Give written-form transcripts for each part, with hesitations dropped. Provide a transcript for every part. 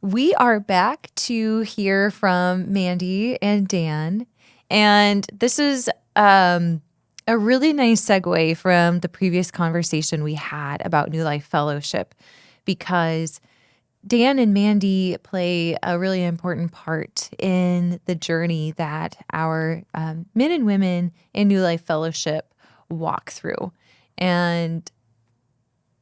we are back to hear from Mandy and Dan. And this is a really nice segue from the previous conversation we had about New Life Fellowship, because Dan and Mandy play a really important part in the journey that our men and women in New Life Fellowship walk through. And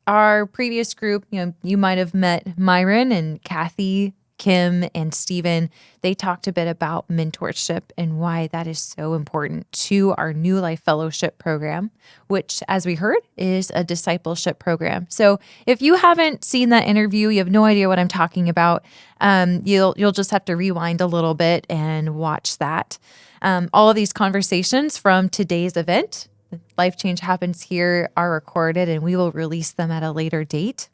our previous group, you might have met Myron and Kathy, Kim, and Stephen. They talked a bit about mentorship and why that is so important to our New Life Fellowship program, which, as we heard, is a discipleship program. So if you haven't seen that interview, you have no idea what I'm talking about, you'll just have to rewind a little bit and watch that. All of these conversations from today's event, Life Change Happens Here, are recorded, and we will release them at a later date.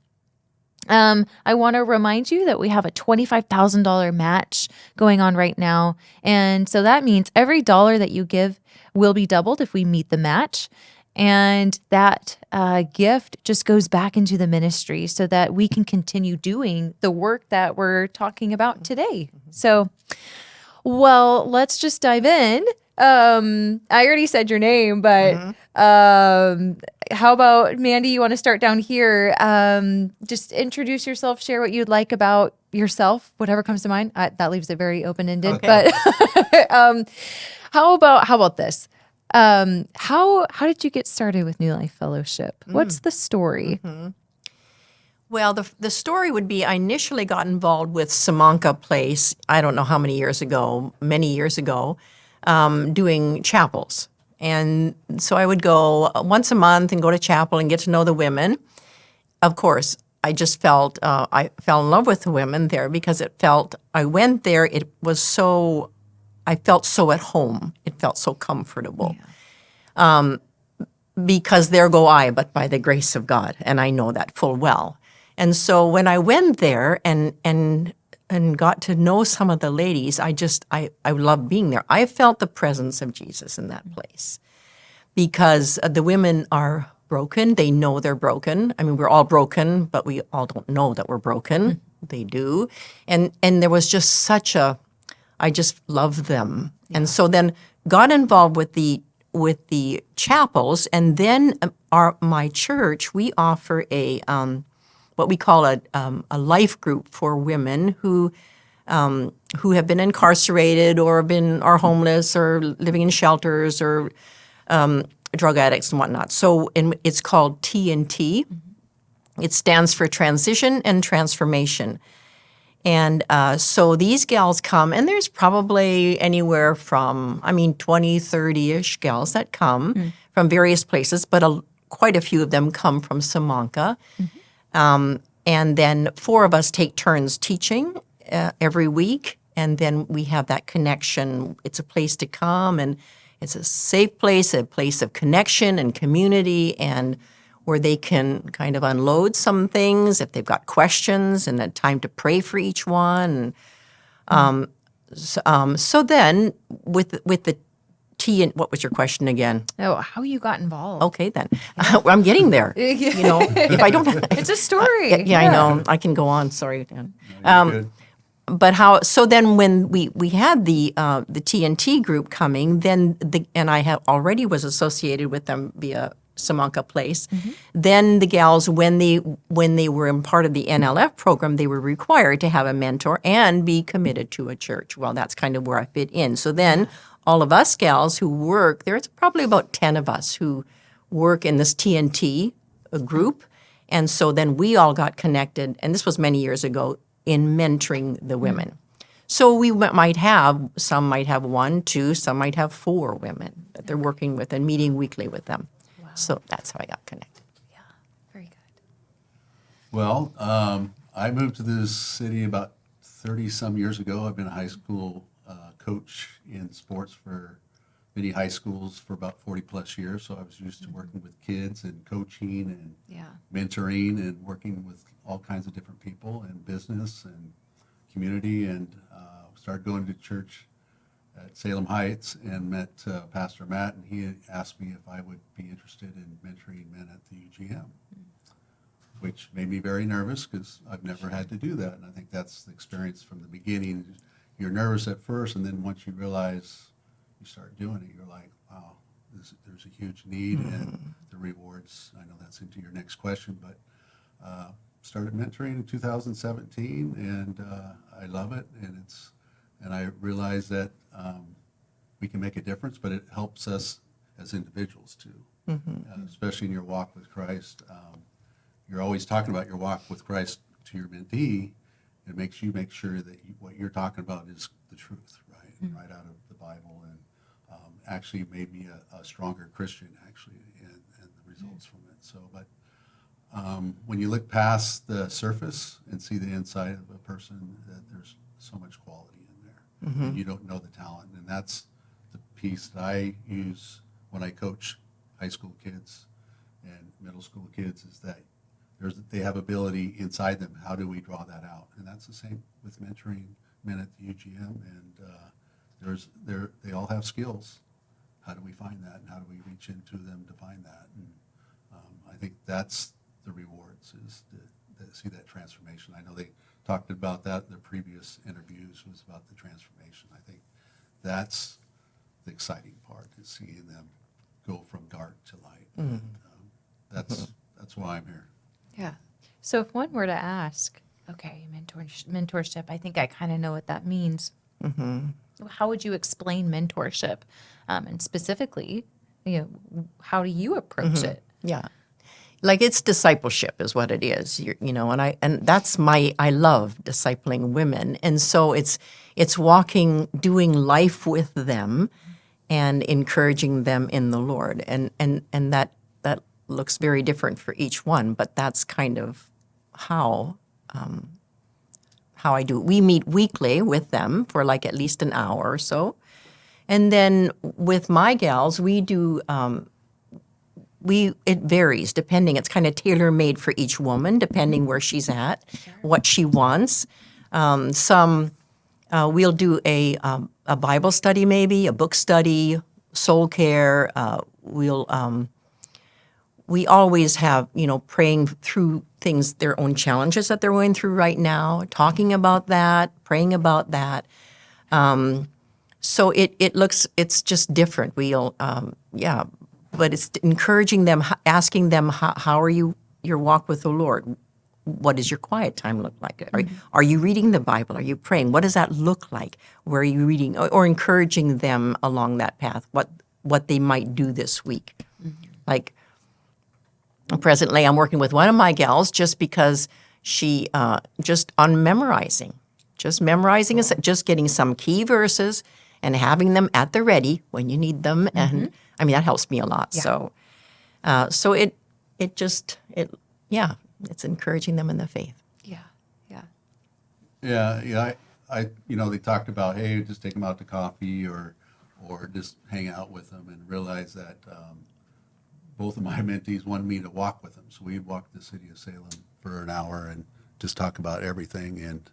I want to remind you that we have a $25,000 match going on right now. And so that means every dollar that you give will be doubled if we meet the match. And that gift just goes back into the ministry so that we can continue doing the work that we're talking about today. So, well, let's just dive in. I already said your name, but how about Mandy? You want to start down here? Just introduce yourself, share what you'd like about yourself, whatever comes to mind. That leaves it very open-ended. Okay. But how about this? How did you get started with New Life Fellowship? What's the story? Well, the story would be I initially got involved with Samanka Place, I don't know how many years ago, doing chapels. And so I would go once a month and go to chapel and get to know the women. Of course, I just felt, I fell in love with the women there because I went there, I felt so at home. It felt so comfortable. Yeah. Because there go I, but by the grace of God, and I know that full well. And so when I went there and got to know some of the ladies, I loved being there. I felt the presence of Jesus in that place because the women are broken. They know they're broken. I mean, we're all broken, but we all don't know that we're broken. They do. And there was just I just loved them. Yeah. And so then got involved with the chapels, and then my church, we offer what we call a life group for women who have been incarcerated or are homeless or living in shelters or drug addicts and whatnot. So it's called T&T. It stands for Transition and Transformation. And so these gals come, and there's probably anywhere from, 20, 30-ish gals that come from various places, but quite a few of them come from Samanka. And then 4 of us take turns teaching every week, and then we have that connection. It's a place to come, and it's a safe place, a place of connection and community, and where they can kind of unload some things if they've got questions, and a time to pray for each one. So then with the T, and what was your question again? Oh, how you got involved? Okay, then I'm getting there. If I don't, it's a story. Yeah, I know. I can go on. Sorry, Dan. No, you're good. But so then when we had the T&T group coming, then and I already was associated with them via Samanka Place. Then the gals, when they were in part of the NLF program, they were required to have a mentor and be committed to a church. Well, that's kind of where I fit in. So then all of us gals who work, there's probably about 10 of us who work in this T&T group. And so then we all got connected, and this was many years ago, in mentoring the women. So some might have 1, 2, some might have 4 women that they're working with and meeting weekly with them. Wow. So that's how I got connected. Yeah, very good. Well, I moved to this city about 30-some years ago. I've been a high school coach in sports for many high schools for about 40-plus years, so I was used to working with kids and coaching and mentoring and working with all kinds of different people in business and community, and started going to church at Salem Heights and met Pastor Matt, and he asked me if I would be interested in mentoring men at the UGM. which made me very nervous because I've never had to do that. And I think that's the experience from the beginning. You're nervous at first, and then once you realize you start doing it, you're like, wow, there's a huge need, and the rewards. I know that's into your next question, but started mentoring in 2017, and I love it, and I realize that we can make a difference, but it helps us as individuals too, especially in your walk with Christ. You're always talking about your walk with Christ to your mentee. It makes you make sure that what you're talking about is the truth, right? And right out of the Bible, and actually made me a stronger Christian, actually, and the results from it. So, but when you look past the surface and see the inside of a person, that there's so much quality in there, and you don't know the talent. And that's the piece that I use when I coach high school kids and middle school kids, is that they have ability inside them. How do we draw that out? And that's the same with mentoring men at the UGM. And they all have skills. How do we find that, and how do we reach into them to find that? And I think that's the rewards, is to see that transformation. I know they talked about that in the previous interviews, was about the transformation. I think that's the exciting part, is seeing them go from dark to light. And, that's why I'm here. Yeah. So if one were to ask, okay, mentorship, I think I kind of know what that means. How would you explain mentorship? And specifically, how do you approach it? Yeah. Like, it's discipleship is what it is, and that's I love discipling women. And so it's doing life with them and encouraging them in the Lord. And that looks very different for each one, but that's kind of how I do it. We meet weekly with them for like at least an hour or so. And then with my gals, we do it varies depending. It's kind of tailor-made for each woman, depending where she's at, what she wants. Some we'll do a Bible study, maybe a book study, soul care. We always have, praying through things, their own challenges that they're going through right now, talking about that, praying about that. So it's just different. But it's encouraging them, asking them, how are your walk with the Lord? What does your quiet time look like? Are you reading the Bible? Are you praying? What does that look like? Where are you reading? Or encouraging them along that path, what they might do this week. Like, presently, I'm working with one of my gals just because she just memorizing, just getting some key verses and having them at the ready when you need them. And I mean, that helps me a lot. Yeah. So it's encouraging them in the faith. Yeah. I they talked about, hey, just take them out to coffee or just hang out with them, and realize that both of my mentees wanted me to walk with them. So we'd walk the city of Salem for an hour and just talk about everything. And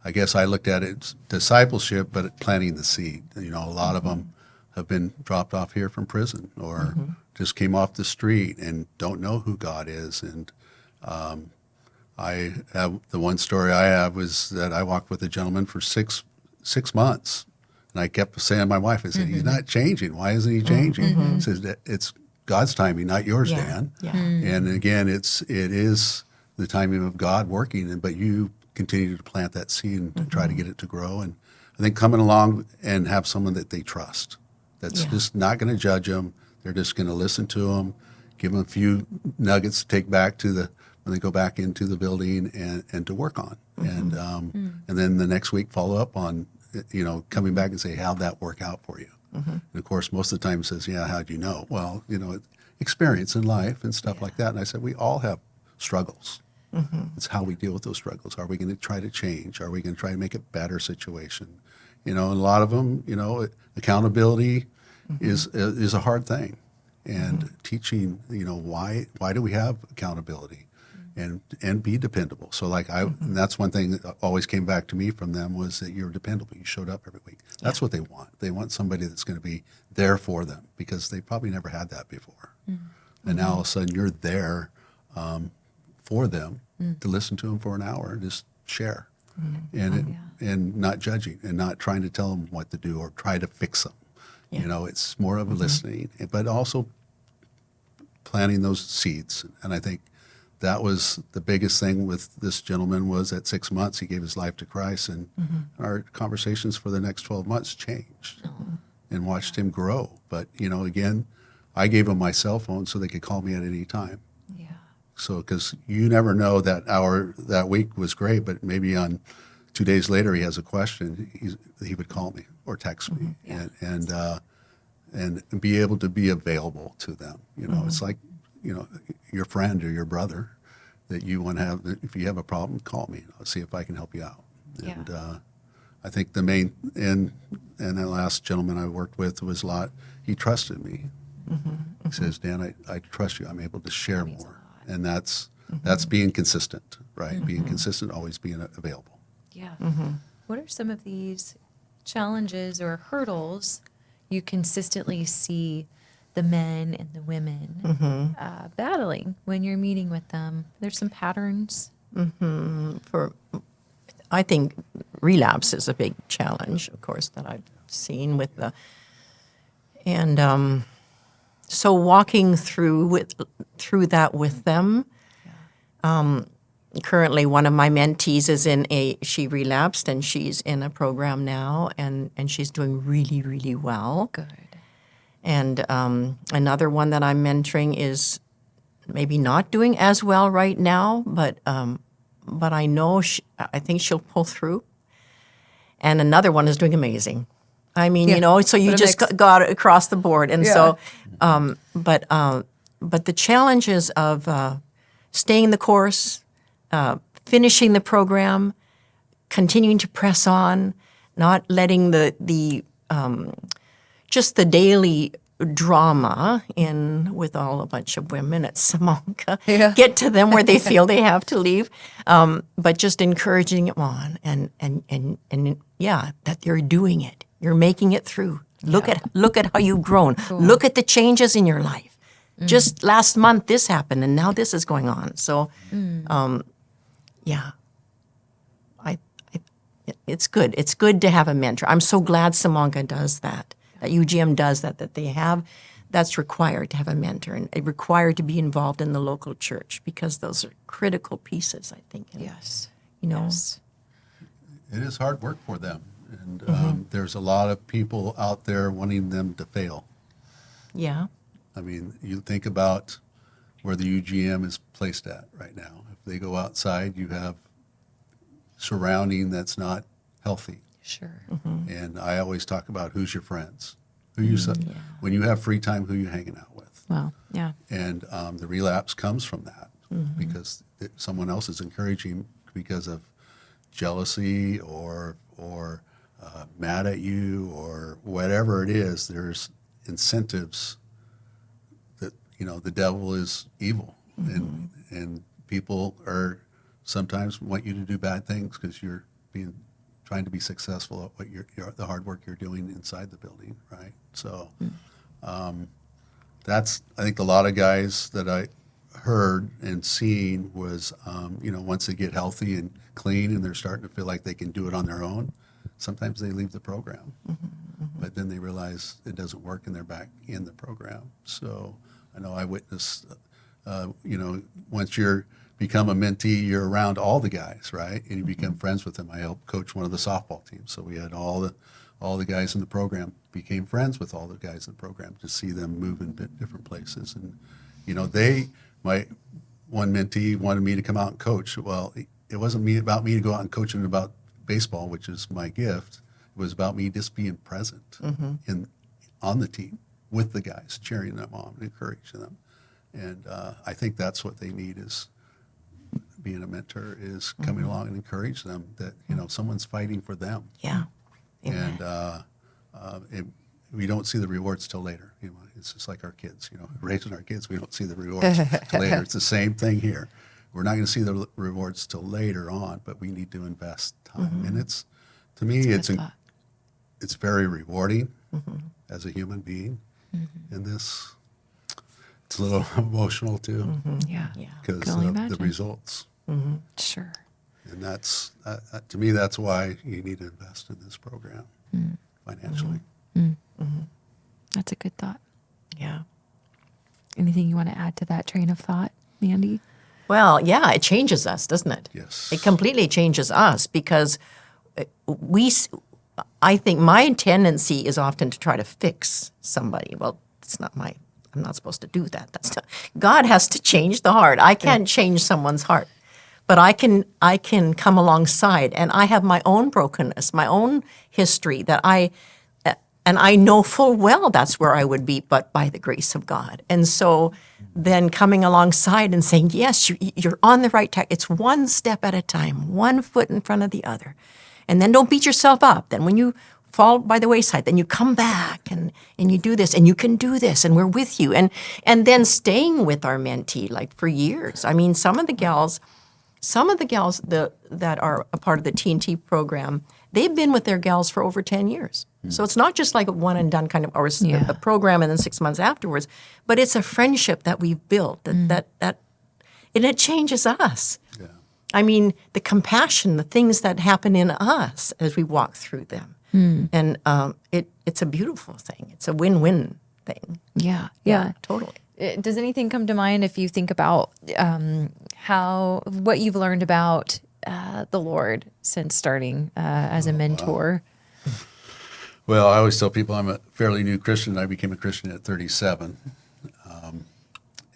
I guess I looked at it as discipleship, but planting the seed. A lot of them have been dropped off here from prison, or just came off the street and don't know who God is. And I have the one story I have was that I walked with a gentleman for six months, and I kept saying to my wife, I said, he's not changing. Why isn't he changing? He says that it's God's timing, not yours, Dan. Yeah. And again, it is the timing of God working, but you continue to plant that seed and to try to get it to grow. And I think coming along and have someone that they trust, that's just not going to judge them. They're just going to listen to them, give them a few nuggets to take back when they go back into the building and to work on. And then the next week follow up on, coming back and say, how'd that work out for you? And of course, most of the time it says, yeah, how'd you know? Well, experience in life and stuff like that. And I said, we all have struggles. It's how we deal with those struggles. Are we going to try to change? Are we going to try to make a better situation? And a lot of them, accountability is a hard thing. And teaching, why do we have accountability? And be dependable. So and that's one thing that always came back to me from them, was that you're dependable. You showed up every week. That's what they want. They want somebody that's going to be there for them, because they probably never had that before. And now all of a sudden you're there for them, to listen to them for an hour and just share, and not judging and not trying to tell them what to do or try to fix them. Yeah. You know, it's more of a listening, but also planting those seeds. And I think that was the biggest thing with this gentleman was at 6 months, he gave his life to Christ, and our conversations for the next 12 months changed and watched him grow. But, you know, again, I gave him my cell phone so they could call me at any time. Yeah. So, because you never know, that hour that week was great, but maybe on 2 days later he has a question, he would call me or text me, and be able to be available to them. You know, it's like, you know, your friend or your brother that you want to have. If you have a problem, call me. I'll see if I can help you out. Yeah. And I think the main and the last gentleman I worked with was a lot. He trusted me. He says, Dan, I trust you. I'm able to share more, and that's being consistent, right? Being consistent, always being available. Yeah. What are some of these challenges or hurdles you consistently see the men and the women battling when you're meeting with them? There's some patterns. I think relapse is a big challenge, of course, that I've seen with so walking through that with them. Currently, one of my mentees is she relapsed, and she's in a program now, and she's doing really, really well. Good. And another one that I'm mentoring is maybe not doing as well right now, but I know I think she'll pull through. And another one is doing amazing. I mean, you know, so you just got it across the board. And so, but the challenges of staying the course, finishing the program, continuing to press on, not letting the just the daily drama in with all a bunch of women at Samanka get to them where they feel they have to leave, but just encouraging them on and that they're doing it. You're making it through. Look at how you've grown. Cool. Look at the changes in your life. Just last month this happened, and now this is going on. So, it's good. It's good to have a mentor. I'm so glad Samanka does that UGM does that they have. That's required to have a mentor, and required to be involved in the local church, because those are critical pieces, I think. Yes. You know. Yes. It is hard work for them, and there's a lot of people out there wanting them to fail. Yeah. I mean, you think about where the UGM is placed at right now. If they go outside, you have surrounding that's not healthy. Sure. And I always talk about who's your friends, when you have free time, who you hanging out with. Well, yeah. And the relapse comes from that, because someone else is encouraging because of jealousy or mad at you or whatever it is. There's incentives that, you know, the devil is evil, and people are sometimes want you to do bad things because you're trying to be successful at what the hard work you're doing inside the building, right? So that's, I think, a lot of guys that I heard and seen was, once they get healthy and clean and they're starting to feel like they can do it on their own, sometimes they leave the program. But then they realize it doesn't work and they're back in the program. So I know I witnessed, once you're become a mentee, you're around all the guys, right? And you become friends with them. I helped coach one of the softball teams, so we had all the guys in the program became friends with all the guys in the program to see them move in different places. And my one mentee wanted me to come out and coach. Well, it wasn't about me to go out and coach them about baseball, which is my gift. It was about me just being present on the team with the guys, cheering them on, encouraging them. And I think that's what they need, is being a mentor, is coming along and encourage them that, someone's fighting for them. Yeah. And we don't see the rewards till later. It's just like our kids, raising our kids, we don't see the rewards till later. It's the same thing here. We're not going to see the rewards till later on, but we need to invest time. And to me, it's very rewarding as a human being in this. It's a little emotional too Yeah. Yeah. because Can only of the imagine. results. Sure. And that's, to me, that's why you need to invest in this program financially. That's a good thought. Yeah. Anything you want to add to that train of thought, Mandy? Well, yeah, it changes us, doesn't it? Yes. It completely changes us because we, s- I think my tendency is often to try to fix somebody. Well, it's not my, I'm not supposed to do that. That's not, God has to change the heart. I can't change someone's heart. But I can come alongside, and I have my own brokenness, my own history that and I know full well that's where I would be, but by the grace of God. And so then coming alongside and saying, yes, you're on the right track. It's one step at a time, one foot in front of the other. And then don't beat yourself up. Then when you fall by the wayside, then you come back and you do this, and you can do this, and we're with you. And then staying with our mentee like for years. I mean, some of the gals that are a part of the TNT program, they've been with their gals for over 10 years. So it's not just like a one and done kind of, or Yeah. a program and then 6 months afterwards, but it's a friendship that we've built that and it changes us. Yeah. I mean, the compassion, the things that happen in us as we walk through them. And it's a beautiful thing. It's a win-win thing. Yeah. Yeah. Totally. Does anything come to mind if you think about what you've learned about the Lord since starting as a mentor? Well, I always tell people I'm a fairly new Christian. I became a Christian at 37.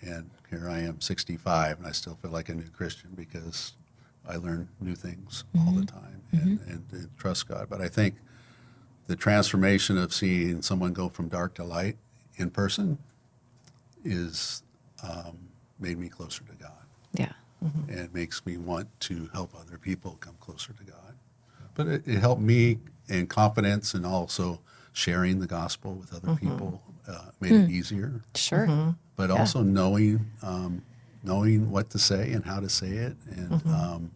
And here I am, 65, and I still feel like a new Christian because I learn new things all the time and trust God. But I think the transformation of seeing someone go from dark to light in person is made me closer to God. Yeah. And it makes me want to help other people come closer to God. But it helped me in confidence, and also sharing the gospel with other people made it easier. Sure. But also knowing what to say and how to say it, and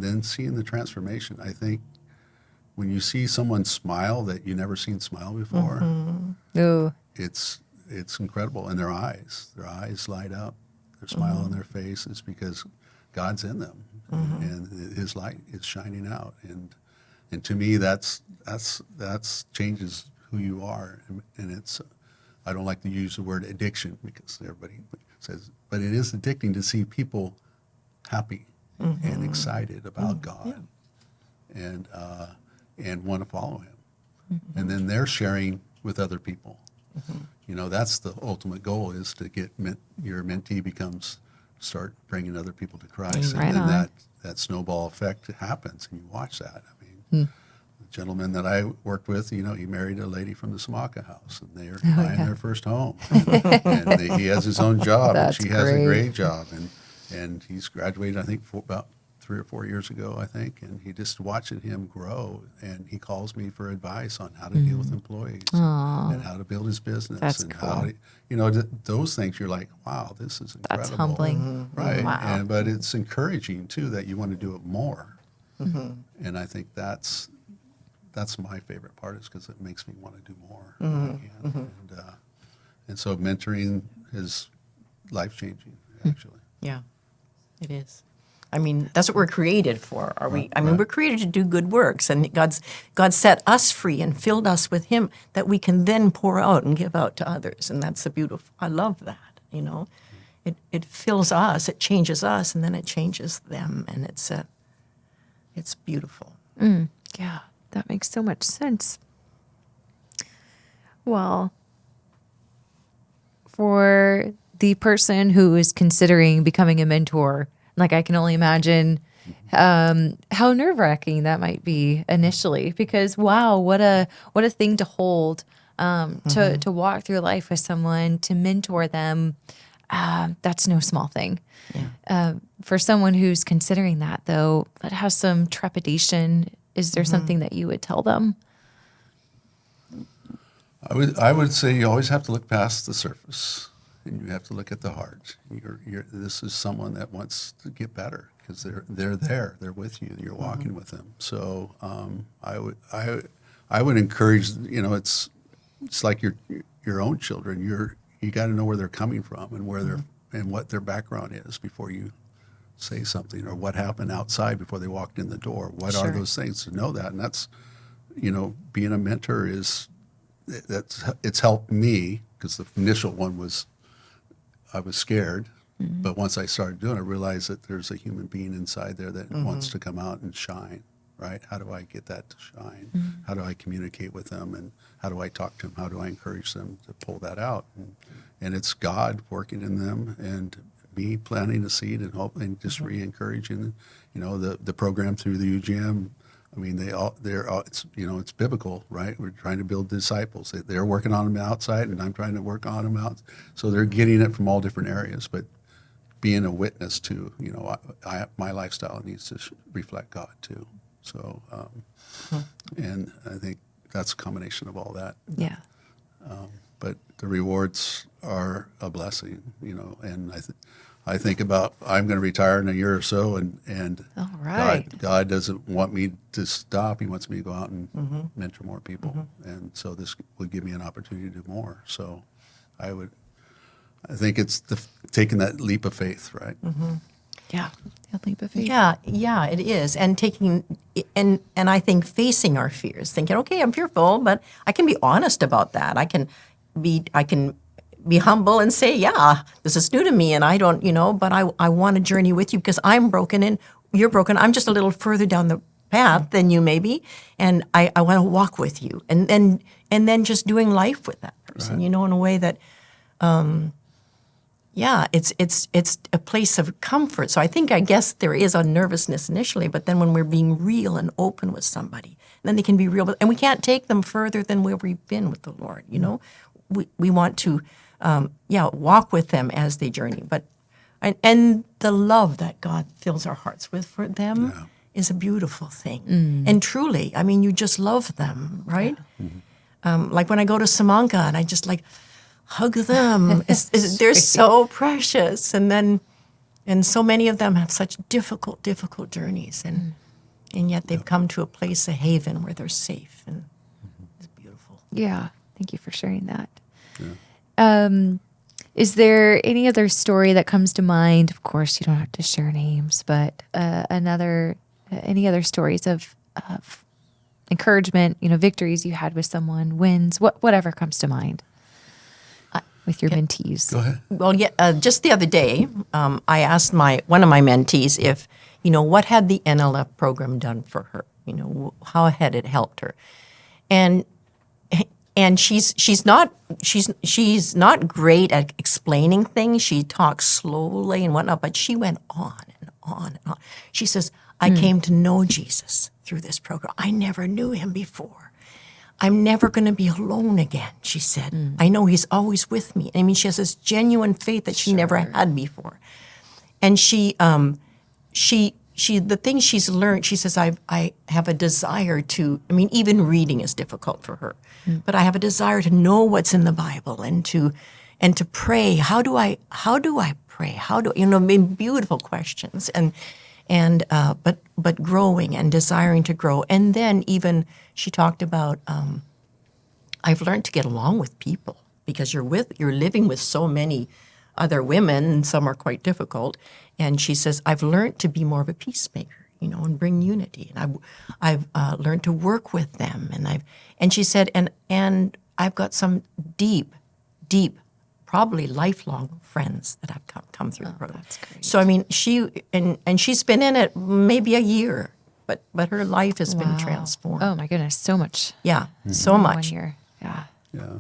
then seeing the transformation. I think when you see someone smile that you never seen smile before, Ooh. it's incredible. And their eyes light up. Their smile on their face is because God's in them, and His light is shining out. And to me, that's changes who you are. And it's, I don't like to use the word addiction because everybody says, but it is addicting to see people happy and excited about God and want to follow Him. And then they're sharing with other people. You know, that's the ultimate goal, is to get your mentee start bringing other people to Christ. Right And then on. that snowball effect happens, and you watch that. I mean, the gentleman that I worked with, he married a lady from the Samaka house, and they're buying their first home. And he has his own job, That's and she has a great. great job. And he's graduated, I think, about 3 or 4 years ago, I think, and he just watching him grow, and he calls me for advice on how to deal with employees and how to build his business. That's and cool. how those things, you're like, wow, this is incredible. That's humbling. Right. Wow. But it's encouraging too that you want to do it more. And I think that's my favorite part, is because it makes me want to do more if I can. And so mentoring is life-changing, actually. Yeah, it is. I mean, that's what we're created for, are we? I mean, Right. we're created to do good works, and God set us free and filled us with Him that we can then pour out and give out to others, and that's the beautiful. I love that. It fills us, it changes us, and then it changes them, and it's beautiful. Yeah, that makes so much sense. Well, for the person who is considering becoming a mentor, like I can only imagine how nerve-wracking that might be initially, because wow, what a thing to hold, to walk through life with someone, to mentor them. That's no small thing. For someone who's considering that, though, that has some trepidation, is there something that you would tell them? I would say you always have to look past the surface, and you have to look at the heart. This is someone that wants to get better, because they're there, they're with you, you're walking with them. So I would encourage. It's like your own children. you got to know where they're coming from and where they're and what their background is before you say something, or what happened outside before they walked in the door. What are Sure. those things, to know that? And that's, being a mentor it's helped me, because the initial one was, I was scared. But once I started doing it, I realized that there's a human being inside there that wants to come out and shine, right? How do I get that to shine? How do I communicate with them? And how do I talk to them? How do I encourage them to pull that out? And it's God working in them, and me planting a seed and hope, and just re-encouraging, the program through the UGM. I mean, it's biblical, right? We're trying to build disciples. They're working on them outside, and I'm trying to work on them out. So they're getting it from all different areas, but being a witness to, my lifestyle needs to reflect God too. So, and I think that's a combination of all that. Yeah. But the rewards are a blessing, and I think about, I'm going to retire in a year or so, and All right. God doesn't want me to stop. He wants me to go out and mentor more people, and so this would give me an opportunity to do more. So I think it's taking that leap of faith, right? Yeah. A leap of faith. Yeah, it is. And and I think facing our fears, thinking, okay, I'm fearful, but I can be honest about that. I can be humble and say, yeah, this is new to me, and I don't, but I want to journey with you because I'm broken and you're broken. I'm just a little further down the path than you maybe, and I want to walk with you, and then just doing life with that person, Right. in a way that, it's a place of comfort. So I guess there is a nervousness initially, but then when we're being real and open with somebody, then they can be real, and we can't take them further than where we've been with the Lord. We want to, walk with them as they journey. But and the love that God fills our hearts with for them is a beautiful thing. And truly, I mean, you just love them, right? Like when I go to Samanka and I just hug them. They're so precious. And so many of them have such difficult journeys. And yet they've come to a place, a haven where they're safe. And it's beautiful. Yeah. Thank you for sharing that. Is there any other story that comes to mind? Of course, you don't have to share names, but any other stories of encouragement, victories you had with someone, wins, whatever comes to mind with your mentees? Go ahead. Well, just the other day, I asked one of my mentees if, what had the NLF program done for her? How had it helped her? And she's not great at explaining things. She talks slowly and whatnot, but she went on and on and on. She says, I came to know Jesus through this program. I never knew him before. I'm never going to be alone again, she said. I know he's always with me. I mean, she has this genuine faith that she never had before. And the thing she's learned, she says, I have a desire to, even reading is difficult for her, but I have a desire to know what's in the Bible and to pray. How do I pray? Beautiful questions but growing and desiring to grow. And then even she talked about, I've learned to get along with people because you're living with so many other women, and some are quite difficult. And she says, I've learned to be more of a peacemaker, and bring unity. And I've learned to work with them. And she said, and I've got some deep, probably lifelong friends that have come through the program. That's great. So she's been in it maybe a year, but her life has been transformed. Oh my goodness, so much. Yeah, so in much. 1 year. Yeah. Yeah.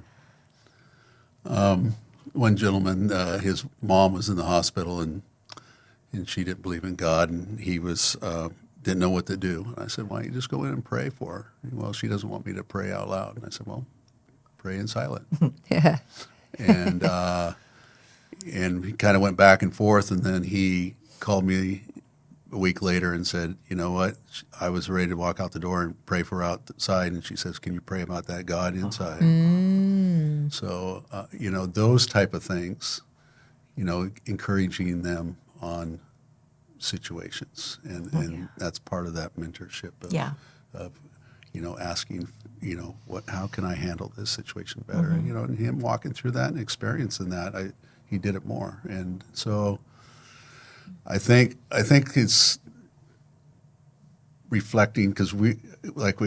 One gentleman, his mom was in the hospital, and she didn't believe in God, and he was didn't know what to do. And I said, why don't you just go in and pray for her? Well, she doesn't want me to pray out loud. And I said, well, pray in silent. Yeah. And we kind of went back and forth, and then he called me a week later and said, you know what, I was ready to walk out the door and pray for her outside, and she says, can you pray about that God inside? So, those type of things, encouraging them on situations, and that's part of that mentorship of, asking, how can I handle this situation better? And him walking through that and experiencing that, he did it more. And so I think it's reflecting, because we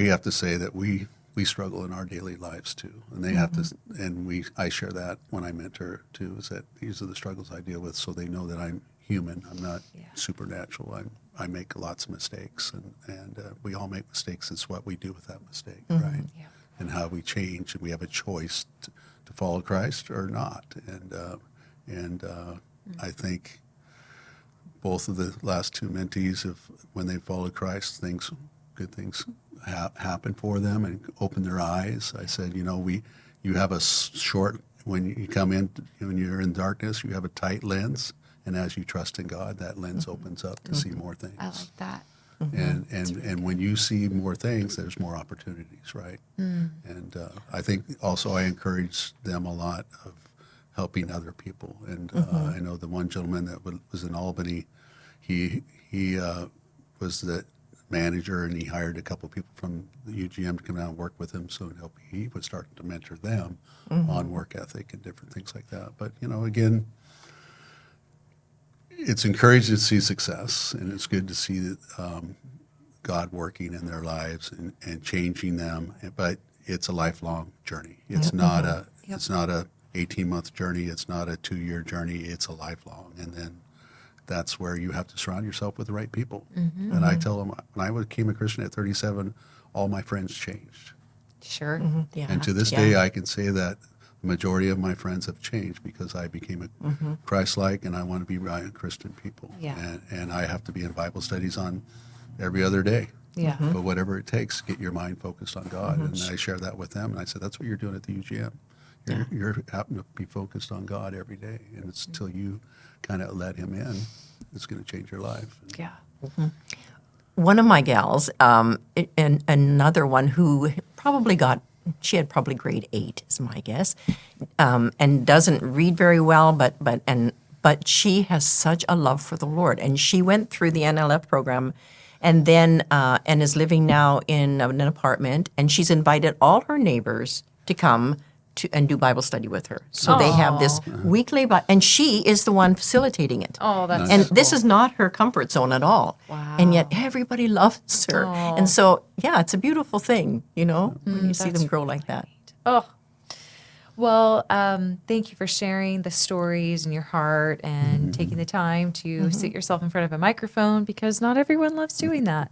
have to say that we struggle in our daily lives too, and they have to, and I share that when I mentor too, is that these are the struggles I deal with, so they know that I'm human. I'm not supernatural. I make lots of mistakes, and we all make mistakes. It's what we do with that mistake, right? Yeah. And how we change, and we have a choice to follow Christ or not. And I think both of the last two mentees when they followed Christ, good things happen for them and open their eyes. I said, you have a short, when you come in, when you're in darkness, you have a tight lens. And as you trust in God, that lens opens up to see more things. I like that. And when you see more things, there's more opportunities, right? And I think also I encourage them a lot of helping other people. And I know the one gentleman that was in Albany, he was the manager, and he hired a couple of people from the UGM to come down and work with him. So he was starting to mentor them on work ethic and different things like that. But again, it's encouraging to see success, and it's good to see God working in their lives and changing them. But it's a lifelong journey. It's not a 18-month journey. It's not a 2-year journey. It's a lifelong. And then that's where you have to surround yourself with the right people. And I tell them, when I became a Christian at 37, all my friends changed. Sure. Yeah. And to this day, I can say that the majority of my friends have changed because I became a Christ-like, and I want to be around Christian people. Yeah. And I have to be in Bible studies on every other day. Yeah. But whatever it takes, get your mind focused on God. And I share that with them. And I said, that's what you're doing at the UGM. You're happen to be focused on God every day. And it's till you kind of let him in, it's going to change your life. Yeah. One of my gals, and another one who she had probably grade 8 is my guess, and doesn't read very well, but she has such a love for the Lord, and she went through the NLF program, and then and is living now in an apartment, and she's invited all her neighbors to come and do Bible study with her. So they have this weekly, and she is the one facilitating it. Oh, that's and so this cool. is not her comfort zone at all. Wow. And yet everybody loves her. And so, it's a beautiful thing, when you see them grow like that. Oh, well, thank you for sharing the stories and your heart and taking the time to sit yourself in front of a microphone, because not everyone loves doing that.